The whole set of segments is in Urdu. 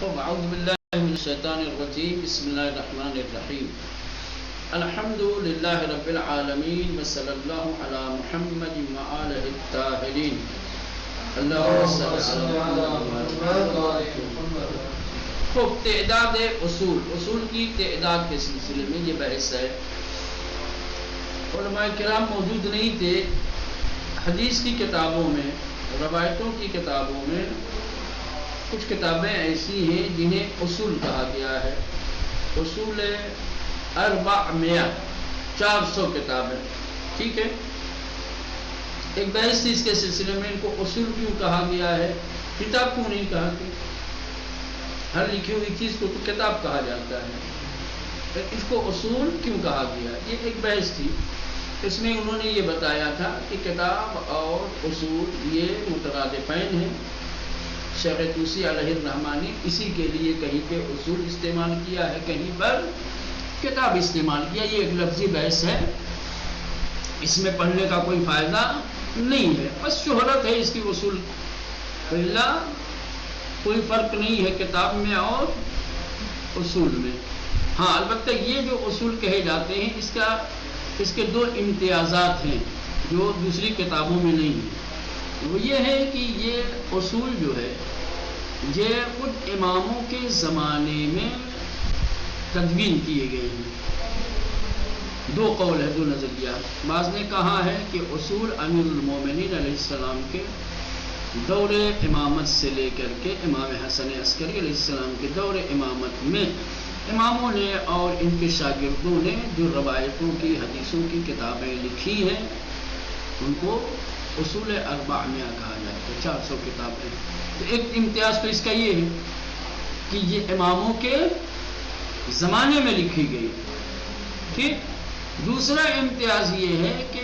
اعوذ باللہ من الشیطان الرجیم بسم اللہ الرحمن الرحیم الحمد للہ رب العالمین وصلی اللہ علی محمد وآلہ الطاہرین اللہم صلی اللہ. خوب تعداد اصول کی تعداد کے سلسلے میں یہ بحث ہے. علماء کرام موجود نہیں تھے. حدیث کی کتابوں میں، روایتوں کی کتابوں میں کچھ کتابیں ایسی ہیں جنہیں اصول کہا گیا ہے. اصول 400 400 کتابیں. ٹھیک ہے، ایک بحث تھی اس کے سلسلے میں، ان کو اصول کیوں کہا گیا ہے، کتاب کیوں نہیں کہا کہ ہر لکھی ہوئی چیز کو تو کتاب کہا جاتا ہے، اس کو اصول کیوں کہا گیا. یہ ایک بحث تھی. اس میں انہوں نے یہ بتایا تھا کہ کتاب اور اصول یہ مترادفین ہیں. شیخ طوسی علیہ الرحمہ نے اسی کے لیے کہیں پہ اصول استعمال کیا ہے، کہیں پر کتاب استعمال کیا. یہ ایک لفظی بحث ہے، اس میں پڑھنے کا کوئی فائدہ نہیں ہے، بس شہرت ہے اس کی. اصول اللہ کوئی فرق نہیں ہے کتاب میں اور اصول میں. ہاں البتہ یہ جو اصول کہے جاتے ہیں اس کے دو امتیازات ہیں جو دوسری کتابوں میں نہیں ہیں. وہ یہ ہے کہ یہ اصول جو ہے یہ خود اماموں کے زمانے میں تدوین کیے گئے ہیں. دو قول ہے، دو نظریہ. بعض نے کہا ہے کہ اصول امیر المومنین علیہ السلام کے دور امامت سے لے کر کے امام حسن عسکری علیہ السلام کے دور امامت میں اماموں نے اور ان کے شاگردوں نے جو روایتوں کی، حدیثوں کی کتابیں لکھی ہیں ان کو اصول 400 کہا جاتا ہے. 400 کتابیں. تو ایک امتیاز تو اس کا یہ ہے کہ یہ اماموں کے زمانے میں لکھی گئی. ٹھیک. دوسرا امتیاز یہ ہے کہ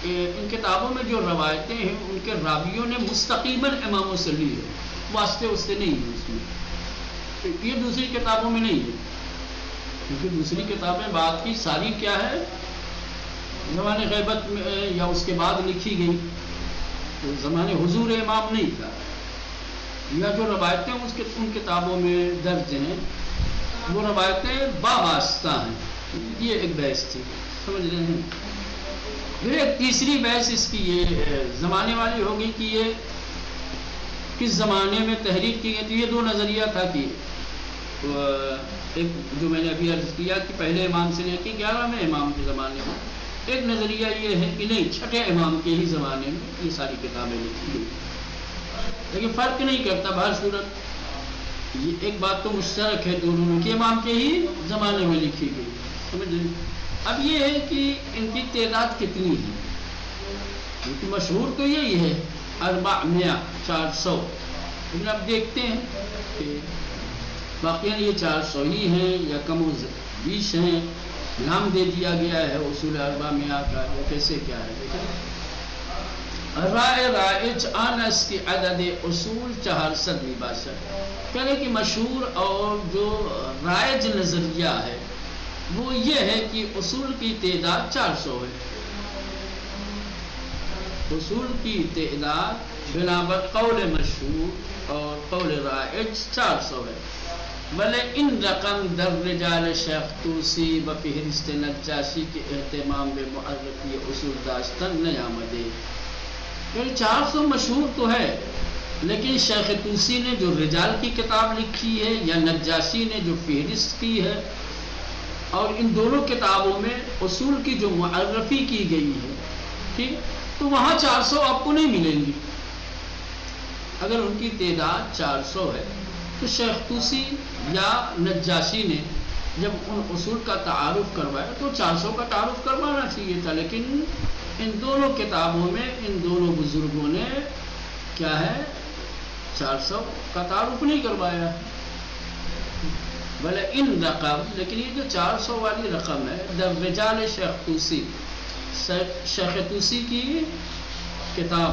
ان کتابوں میں جو روایتیں ہیں ان کے راویوں نے مستقیماً اماموں سے لی ہے، واسطے نہیں ہیں اس میں. یہ دوسری کتابوں میں نہیں ہے، کیونکہ دوسری کتابیں بعد کی ساری کیا ہے، زمانے غیبت میں یا اس کے بعد لکھی گئی. تو زمانے حضور امام نہیں تھا. یا جو روایتیں ان کتابوں میں درج ہیں وہ روایتیں وابستہ ہیں. یہ ایک بحث تھی، سمجھ رہے ہیں. پھر ایک تیسری بحث اس کی یہ زمانے والی ہوگی کہ یہ کس زمانے میں تحریر کی گئی. تو یہ دو نظریہ تھا کہ ایک جو میں نے ابھی عرض کیا کہ پہلے امام سے لے کے 11ویں امام کے زمانے میں. ایک نظریہ یہ ہے کہ نہیں، چھٹے امام کے ہی زمانے میں یہ ساری کتابیں لکھی گئی. لیکن فرق نہیں کرتا بہر صورت یہ ایک بات تو مشترک ہے دونوں میں کہ امام کے ہی زمانے میں لکھی گئی. سمجھ لیں. اب یہ ہے کہ ان کی تعداد کتنی ہے، کیونکہ مشہور تو یہی ہے 400. لیکن اب دیکھتے ہیں کہ باقی یہ 400 ہی ہیں یا کم و بیش ہیں. نام دے دیا گیا ہے اصول 400 کا، یا کیسے کیا ہے. رائے رائج آنس کی عدد اصول 462. کہنے کہ مشہور اور جو رائج نظریہ ہے وہ یہ ہے کہ اصول کی تعداد 400 ہے. اصول کی تعداد بنابر قول مشہور اور قول رائج 400 ہے. بلے ان رقم در رجال شیخ طوسی و فہرست نجاشی کے اہتمام بے معرفی اصول داشتن نیامدے. 400 مشہور تو ہے، لیکن شیخ طوسی نے جو رجال کی کتاب لکھی ہے یا نجاشی نے جو فہرست کی ہے، اور ان دونوں کتابوں میں اصول کی جو معرفی کی گئی ہے، ٹھیک، تو وہاں 400 آپ کو نہیں ملیں گی. اگر ان کی تعداد 400 ہے تو شیخ طوسی یا نجاشی نے جب ان اصول کا تعارف کروایا تو 400 کا تعارف کروانا چاہیے تھا. لیکن ان دونوں کتابوں میں ان دونوں بزرگوں نے کیا ہے 400 کا تعارف نہیں کروایا. بھلے ان رقم، لیکن یہ جو 400 والی رقم ہے در رجال شیخ طوسی، شیخ طوسی کی کتاب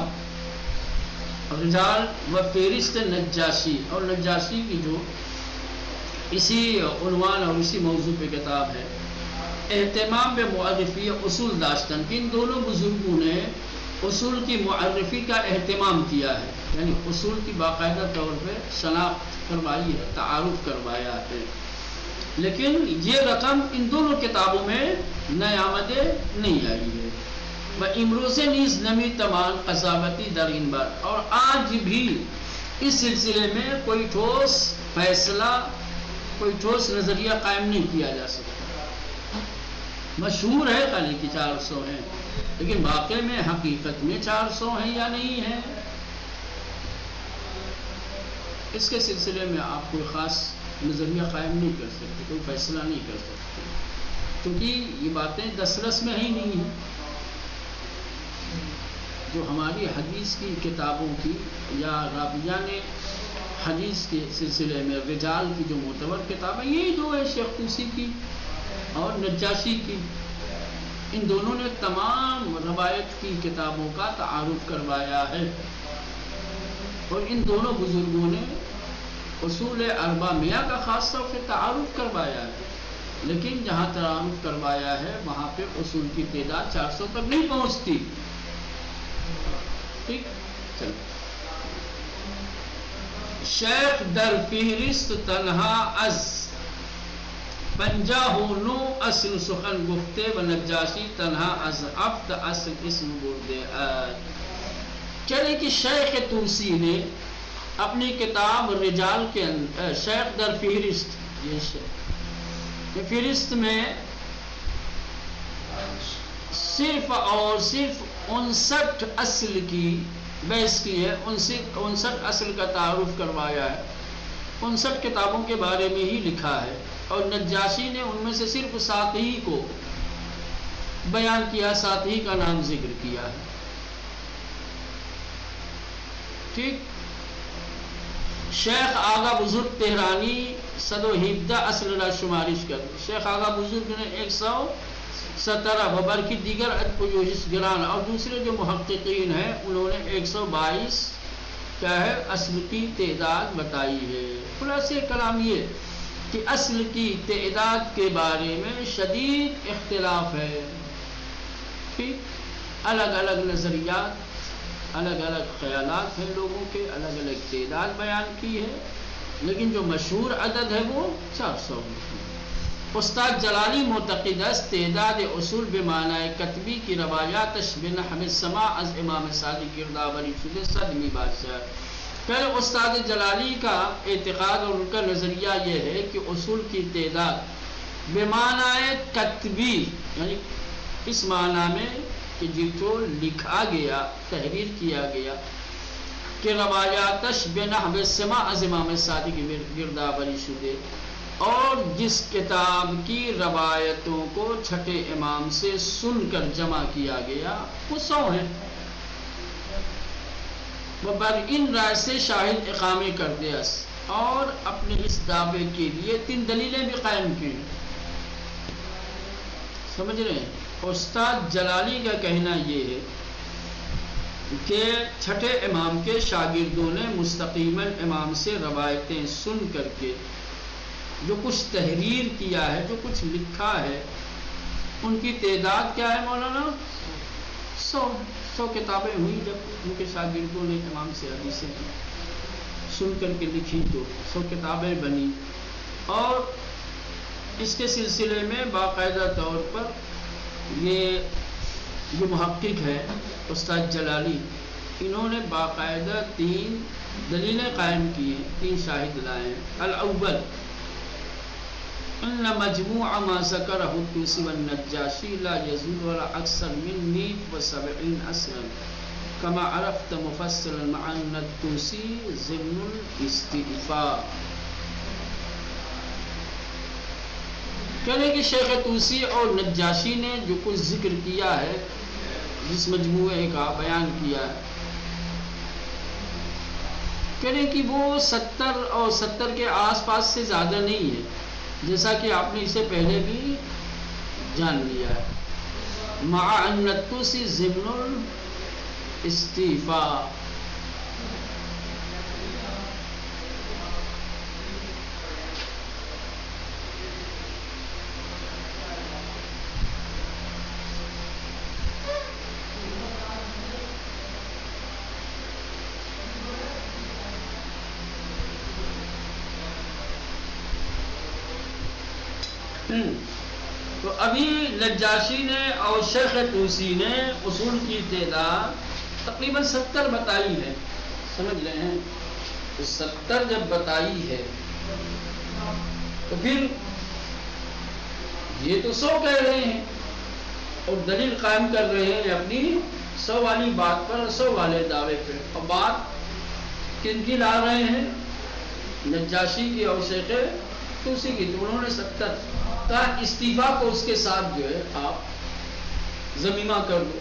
رجال و فہرست نجاشی، اور نجاشی کی جو اسی عنوان اور اسی موضوع پہ کتاب ہے اہتمام بے معرفی اصول داشتن. ان دونوں بزرگوں نے اصول کی معرفی کا اہتمام کیا ہے، یعنی اصول کی باقاعدہ طور پہ شناخت فرمائی ہے، تعارف کروایا ہے، لیکن یہ رقم ان دونوں کتابوں میں نئے آمدے نہیں آئی ہے۔ امروزے نیز نمی تمام قضاوتی در این بار، اور آج بھی اس سلسلے میں کوئی ٹھوس فیصلہ، کوئی ٹھوس نظریہ قائم نہیں کیا جا سکتا۔ مشہور ہے خالی کہ 400 ہیں، لیکن واقع میں حقیقت میں 400 ہیں یا نہیں ہیں، اس کے سلسلے میں آپ کوئی خاص نظریہ قائم نہیں کر سکتے، کوئی فیصلہ نہیں کر سکتے، کیونکہ یہ باتیں دسترس میں ہی نہیں ہیں۔ جو ہماری حدیث کی کتابوں کی یا راویان حدیث کے سلسلے میں رجال کی جو معتبر کتابیں، یہی دو ہے، شیخ طوسی کی اور نجاشی کی، ان دونوں نے تمام روایت کی کتابوں کا تعارف کروایا ہے، اور ان دونوں بزرگوں نے اصول 400 کا خاص طور سے تعارف کروایا ہے، لیکن جہاں تعارف کروایا ہے وہاں پہ اصول کی تعداد 400 تک نہیں پہنچتی۔ ٹھیک، چل شیخ در فہرست تنہا از 59 اصل سخن گفتے و نجاشی تنہا از 7 اصل اسم برده چلے کہ شیخ طوسی نے اپنی کتاب رجال کے اندر، شیخ در فہرست، یہ فہرست میں صرف اور صرف 59 اصل کی بحث کی ہے، 59 اصل کا تعارف کروایا ہے، 59 کتابوں کے بارے میں ہی لکھا ہے، اور نجاشی نے ان میں سے صرف 7 ہی کو بیان کیا، 7 ہی کا نام ذکر کیا ہے۔ ٹھیک، شیخ آغا بزرگ تہرانی 117 اصل را شمارش کر، شیخ آغا بزرگ نے 117 وبر کی دیگر پژوہش گران، اور دوسرے جو محققین ہیں انہوں نے 122 کیا ہے اصل کی تعداد بتائی ہے۔ خلاصہ کلام یہ کہ اصل کی تعداد کے بارے میں شدید اختلاف ہے، ٹھیک، الگ الگ نظریات، الگ الگ خیالات ہیں لوگوں کے، الگ الگ تعداد بیان کی ہے، لیکن جو مشہور عدد ہے وہ 400 ہے۔ استاد جلالی معتقد است تعداد اصول بمعنی کتبی کی روایاتش بنحو السماع از امام صادق گردآوری شده 100 بادشاہ۔ پہلے استاد جلالی کا اعتقاد اور ان کا نظریہ یہ ہے کہ اصول کی تعداد بمعنی کتبی، یعنی اس معنی میں کہ جو لکھا گیا، تحریر کیا گیا، کہ روایاتش بنحو السماع از امام صادق گردآوری شده، اور جس کتاب کی روایتوں کو چھٹے امام سے سن کر جمع کیا گیا وہ 100 ہے۔ وہ بر ان رائے سے شاہد اقامے کرتے اس، اور اپنے اس دعوے کے لیے 3 دلیلیں بھی قائم کی۔ سمجھ رہے ہیں؟ استاد جلالی کا کہنا یہ ہے کہ چھٹے امام کے شاگردوں نے مستقیماً امام سے روایتیں سن کر کے جو کچھ تحریر کیا ہے، جو کچھ لکھا ہے، ان کی تعداد کیا ہے مولانا؟ 100 کتابیں ہوئی جب ان کے شاگردوں نے امام سے حدیثیں سن کر کے لکھی تو 100 کتابیں بنی، اور اس کے سلسلے میں باقاعدہ طور پر یہ جو محقق ہے استاد جلالی، انہوں نے باقاعدہ 3 دلیلیں قائم کی ہیں، 3 شاہد لائے ہیں۔ الاول ان مجموع ما ذکرہ الطوسی والنجاشی لا یزول ولا اکثر من 170 اصلا کما عرفت مفصلا مع ان الطوسی ضمن الاستئفاء۔ کہنے کہ شیخ طوسی اور نجاشی نے جو کچھ ذکر کیا ہے، جس مجموعے کا بیان کیا ہے، کہنے کہ وہ 70 اور 70 کے آس پاس سے زیادہ نہیں ہے، جیسا کہ آپ نے اسے پہلے بھی جان لیا ہے۔ مع ان الطوسی ضمن الاستیفاء، تو ابھی نجاشی نے اور شیخ طوسی نے اصول کی تعداد تقریباً 70 بتائی ہے. سمجھ رہے ہیں؟ 70 جب بتائی ہے تو پھر یہ تو 100 کہہ رہے ہیں اور دلیل قائم کر رہے ہیں اپنی 100 والی بات پر، 100 والے دعوے پہ. اور بات کن کی لا رہے ہیں؟ نجاشی کی اور شیخ طوسی کی. تو انہوں نے 70 کا استعفیٰ کو اس کے ساتھ جو ہے آپ ضمیمہ کر دو.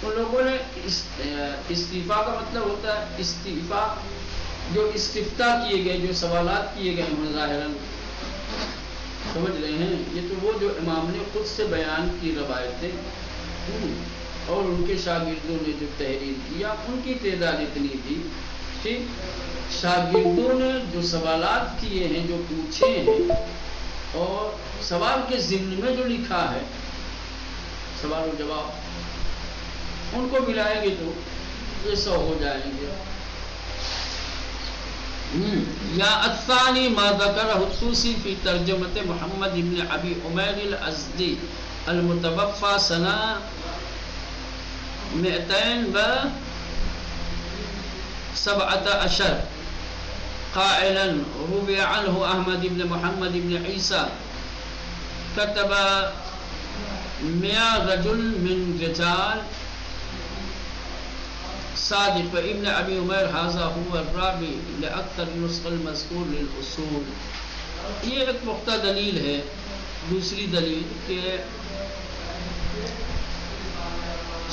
ان لوگوں نے استعفیٰ کا مطلب ہوتا ہے استعفیٰ جو استفتاء کیے گئے، جو سوالات کیے گئے مظاہراً. سمجھ رہے ہیں؟ یہ تو وہ جو امام نے خود سے بیان کی روایتیں اور ان کے شاگردوں نے جو تحریر کیا ان کی تعداد اتنی تھی. ٹھیک، شاگردوں نے جو سوالات کیے ہیں، جو پوچھے ہیں اور سوال کے ضمن میں جو لکھا ہے سوال و جواب، ان کو ملائیں گے تو یہ 100 ہو جائیں گے. یا الثانی ما ذکرہ الطوسی فی ترجمت محمد بن ابی عمیر الازدی المتوفى سنہ 217 قائلا روی عنہ احمد بن محمد بن عیسیٰ كتب 100 رجل من رجال صادق ابن ابی عمیر هذا هو الرابع لاکثر نسخ المذکور للاصول. یہ ایک پختہ دلیل ہے. دوسری دلیل کہ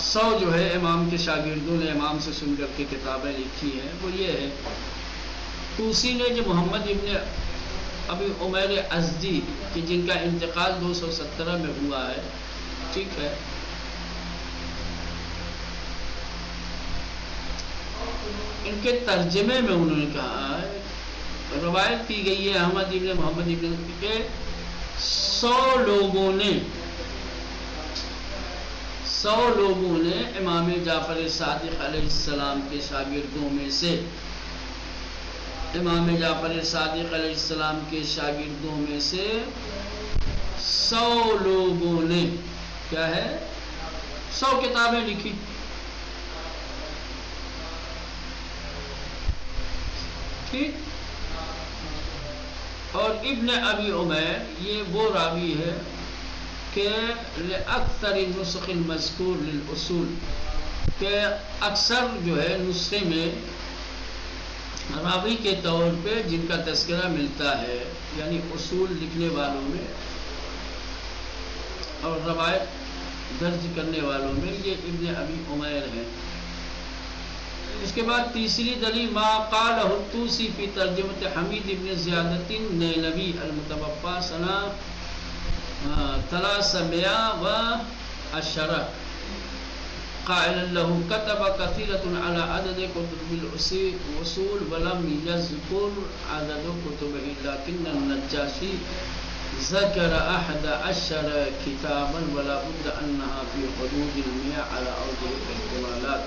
100 جو ہے امام کے شاگردوں نے امام سے سن کر کے کتابیں لکھی ہیں، وہ یہ ہے طوسی نے جو محمد ابن ابی عمیر ازدی کہ جن کا انتقال 217 میں ہوا ہے، ٹھیک ہے، ان کے ترجمے میں انہوں نے کہا ہے، روایت کی گئی ہے احمد ابن محمد ابن کے 100 لوگوں نے امام جعفر صادق علیہ السلام کے شاگردوں میں سے، امام جعفر صادق علیہ السلام کے شاگردوں میں سے 100 لوگوں نے کیا ہے 100 کتابیں لکھی. اور ابن ابی عمیر یہ وہ راوی ہے کہ اکثر نسخ المذکور للاصول، کہ اکثر جو ہے نسخے میں راوی کے طور پہ جن کا تذکرہ ملتا ہے، یعنی اصول لکھنے والوں میں اور روایت درج کرنے والوں میں یہ ابن ابی عمیر ہے. اس کے بعد تیسری دلیل ما قالہ الطوسی فی ترجمت حمید ابن زیادت النینوی المتوفى سنہ 310 قائلا له كتب كثيرة على عدد كتب الوصول ولم يذكر عدد كتبه لكن النجاشي ذكر 11 كتابا ولا بد أنها في حدود 100 على أوجه الاحتمالات.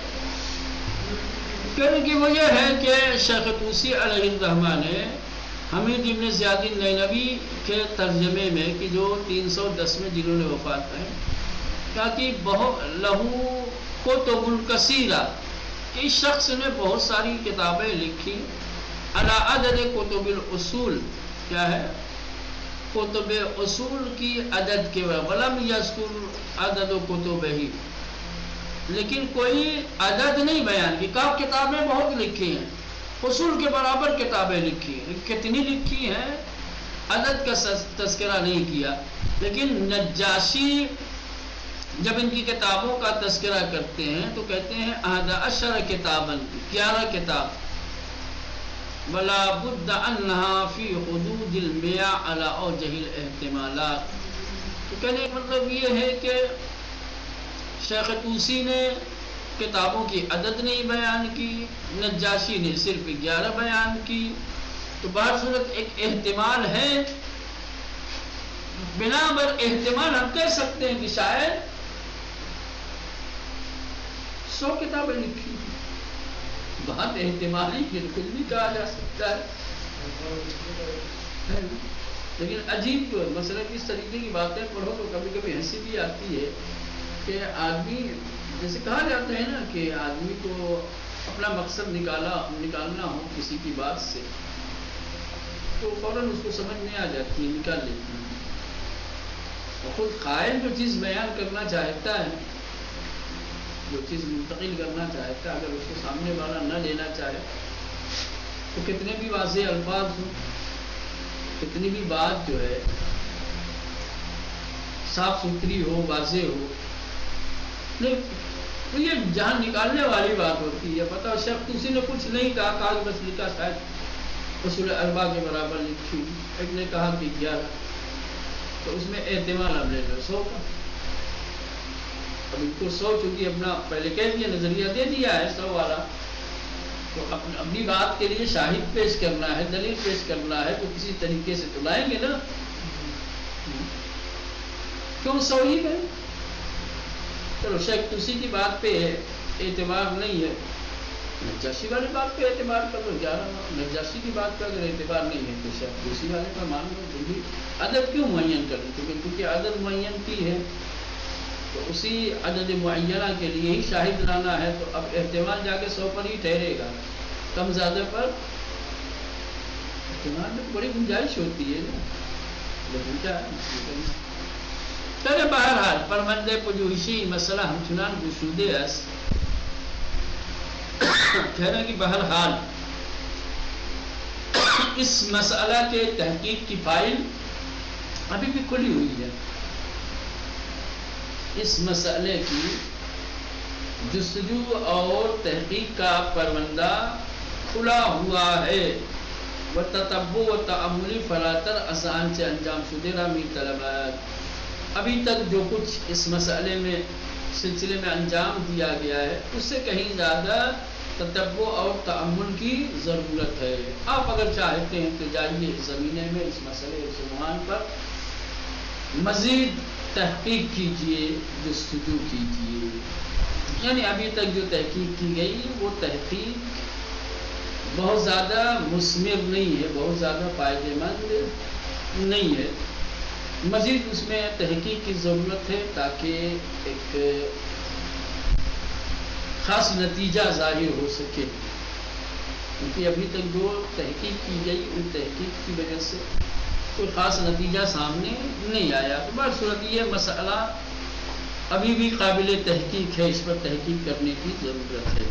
کہنے کی وجہ ہے کہ شیخ طوسی علیہ الرحمہ نے حمید ابن زیاد النینوی کے ترجمے میں کہ جو 310 میں جنہوں نے وفات پائی، کہا کہ بہت لہو کتب الکثیرہ، کہ اس شخص نے بہت ساری کتابیں لکھی، علی عدد کتب الاصول، کیا ہے کتب اصول کی عدد کے ولم یذکر عدد کتبہ، لیکن کوئی عدد نہیں بیان کی. کتابیں بہت لکھی ہیں، اصول کے برابر کتابیں لکھی ہیں، کتنی لکھی ہیں عدد کا تذکرہ نہیں کیا. لیکن نجاشی جب ان کی کتابوں کا تذکرہ کرتے ہیں تو کہتے ہیں 11 کتاباً، 11 کتاب، ولا بد انہا فی حدود 100 علی اوجہ الاحتمالات. تو کہنے کا مطلب یہ ہے کہ شیخ طوسی نے کتابوں کی عدد نہیں بیان کی، نجاشی نے صرف 11 بیان کی. تو بہر صورت ایک احتمال ہے، بنا بر احتمال ہم کہہ سکتے ہیں کہ شاید 100 کتابیں لکھی. بات احتمالی بالکل بھی کہا جا سکتا ہے. لیکن عجیب مثلا اس طریقے کی باتیں پڑھو تو کبھی کبھی ہنسی بھی آتی ہے کہ آدمی جیسے کہا جاتا ہے نا کہ آدمی کو اپنا مقصد نکالنا ہو کسی کی بات سے تو فوراً اس کو سمجھ میں آ جاتی ہے، نکال لیتی ہے. اور خود قائل جو چیز بیان کرنا چاہتا ہے، جو چیز منتقل کرنا چاہتا ہے، اگر اس کو سامنے والا نہ لینا چاہے تو کتنے بھی واضح الفاظ ہوں، کتنی بھی بات جو ہے صاف ستھری ہو، واضح ہو، تو یہ جان نکالنے والی بات ہوتی ہے. پتہ شخص کسی نے کچھ نہیں کہا، کاغذ بس لکھا شاید اصول اربع کے برابر لکھی، ایک نے کہا کہ 11، تو اس میں احتمال ہم لے لو 100 کا. اب ان کو 100 چونکہ اپنا پہلے کہہ دیا، نظریہ دے دیا ہے 100 والا، تو اپنی بات کے لیے شاہد پیش کرنا ہے، دلیل پیش کرنا ہے، تو کسی طریقے سے تو لائیں گے نا. کیوں 100 ہی ہے؟ چلو شیخ توسی کی بات پہ اعتبار نہیں ہے، نجاشی والی بات پہ اعتبار کر لو. 11 نجاشی کی بات پہ اگر اعتبار نہیں ہے تو شیخ توسی والے کا مان لو. جو بھی عدد کیوں معین کر لیں؟ کیونکہ عدد معین کی ہے تو اسی عدد معینہ کے لیے ہی شاہد لانا ہے. تو اب احتمال جا کے 100 پر ہی ٹھہرے گا، کم زیادہ پر احتمال میں بڑی گنجائش ہوتی ہے نا. لیکن کیا چلے بہرحال پرمندے پجوہشی مسئلہ ہمچنان گشودے اس کہنا کہ بہرحال اس مسئلہ کے تحقیق کی فائل ابھی بھی کھلی ہوئی ہے. اس مسئلے کی جستجو اور تحقیق کا پروندہ کھلا ہوا ہے. و تتبع و تأملی فراتر آسان سے انجام شدہ رامی طلبات. ابھی تک جو کچھ اس مسئلے میں سلسلے میں انجام دیا گیا ہے اس سے کہیں زیادہ تتبع اور تأمل کی ضرورت ہے. آپ اگر چاہتے ہیں تو جائیے زمینے میں اس مسئلے اس عنوان پر مزید تحقیق کیجئے، جستجو کیجئے. یعنی ابھی تک جو تحقیق کی گئی وہ تحقیق بہت زیادہ مثمر نہیں ہے، بہت زیادہ فائدہ مند نہیں ہے. مزید اس میں تحقیق کی ضرورت ہے تاکہ ایک خاص نتیجہ ظاہر ہو سکے. کیونکہ ابھی تک جو تحقیق کی گئی ان تحقیق کی وجہ سے کوئی خاص نتیجہ سامنے نہیں آیا. تو بہر صورت یہ مسئلہ ابھی بھی قابل تحقیق ہے، اس پر تحقیق کرنے کی ضرورت ہے.